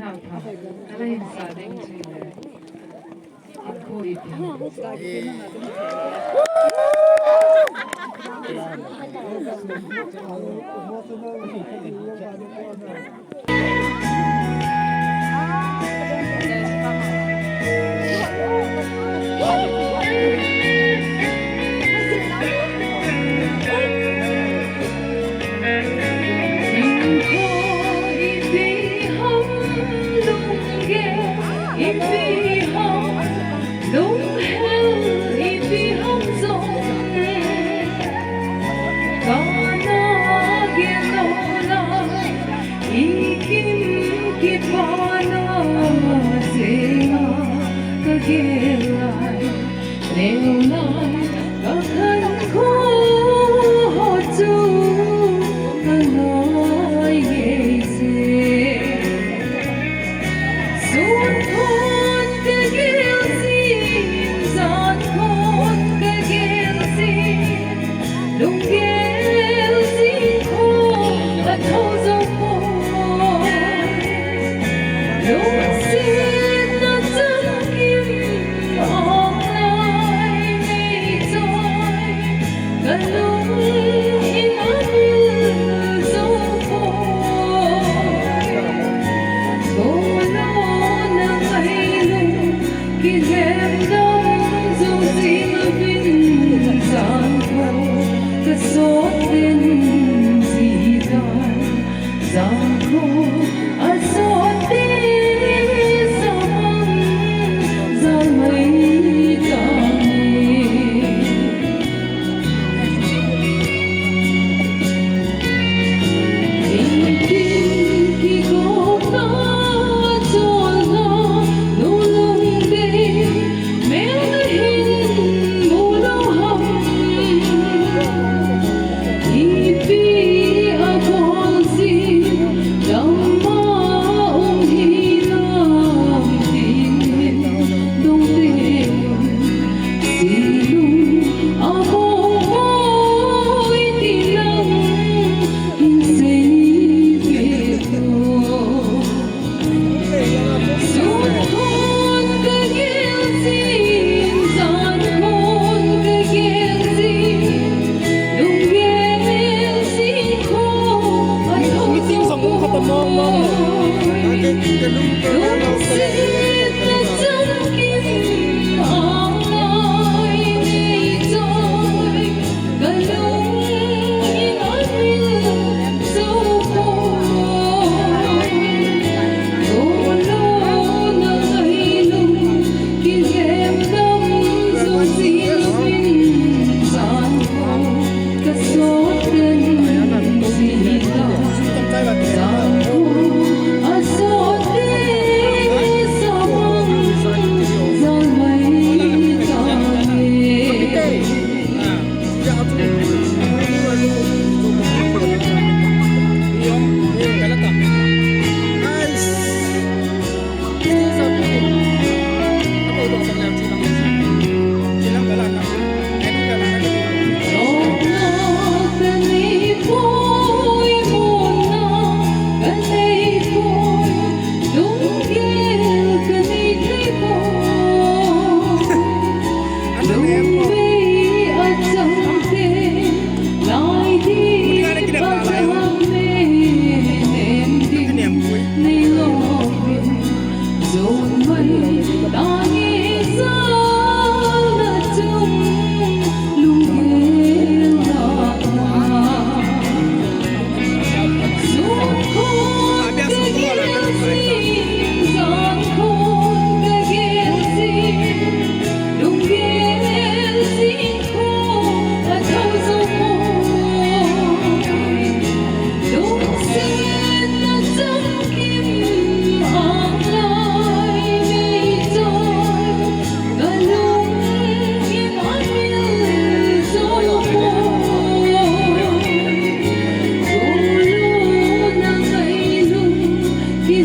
Ala yung sading sila. Ako ito.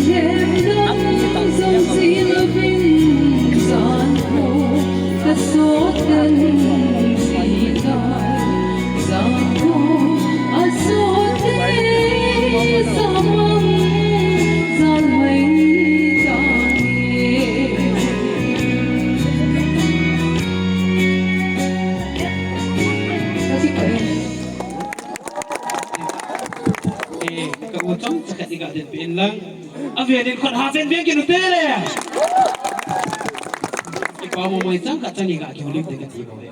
Yeah. à về đến con hà bên kia nó tê đấy cái bao mà mày chẳng cả chân đi cả kiểu liệp thì cái gì vậy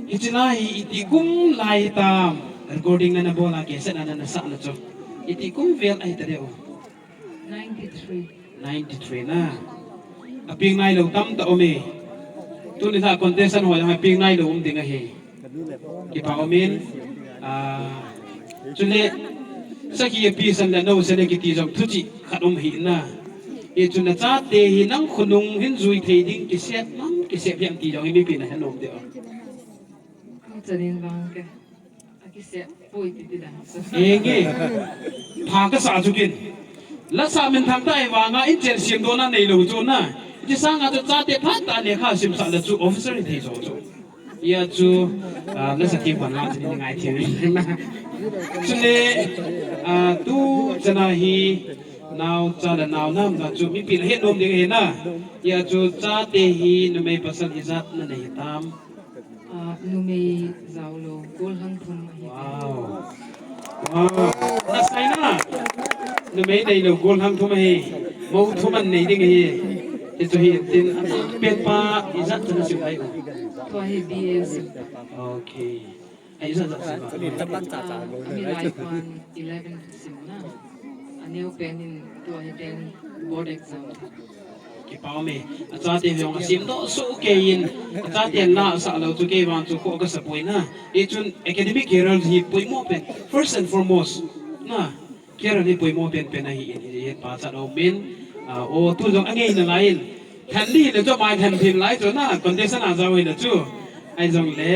itina iti kum lai tam recording na bola keset na sa na cho iti kum vel ai ta deu 93 na aping nai lo tam ta ome tu ni tha contestant ho ha ping nai lo ding a he ki pa omin chule saki pi san la no se ne ki ti jong thu chi khatom hi na e chuna cha te hi nang khunung hin zui thei ding ki set mam ki set yam ti jong mi pi na hanom de cho nên vâng cái sẽ vui thì đã ege pha ka sa chu kin la sa men tham dai wa nga in chen sim do na nei lo chu na ti sa nga cha te phat ta ne kha sim sa la chu officer ni thei chu ya chu la sa ki kwan la chi ni ngai thi na chu le tu chana hi now cha da now nam na chu mi pi la het nom ding he na ya chu cha te hi no me pasal izat na nei tam numei zaulo gol hang thum wow na sai na numei dei lo gol hang thum he mo thum an nei ding he e chu hi tin pen pa izat na siu ai to he bs okay ai izat sa mi lai kwan 11 sim na aneu penin to he pen board exam ki pao me acha te yong sim do su ke in acha te na sa lo chu ke wan chu ko ka sa poi na e chun academic career hi poi mo pen first and foremost na career ni poi mo pen pen na hi in pa cha do min o tu jong angai na lain than li le cho mai than thin lai cho na contestant a zawi na chu ai jong le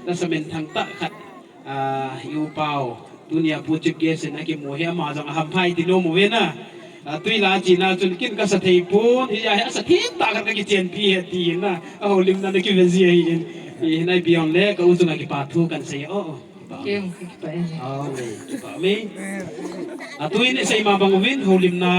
la sa men thang ta khat yu pao dunia pu chip ge se na ki mo he ma jong ham phai ti no mo we na tui la chi na chun kin ka sa thei pun hi ya sa thim ta ka ki chen pi he ti na a ho lim na ki ve zi hi nai beyond le ka u chu na ki pa thu kan se kem ki pa en le ki pa me tui ne sei ma bang win ho lim na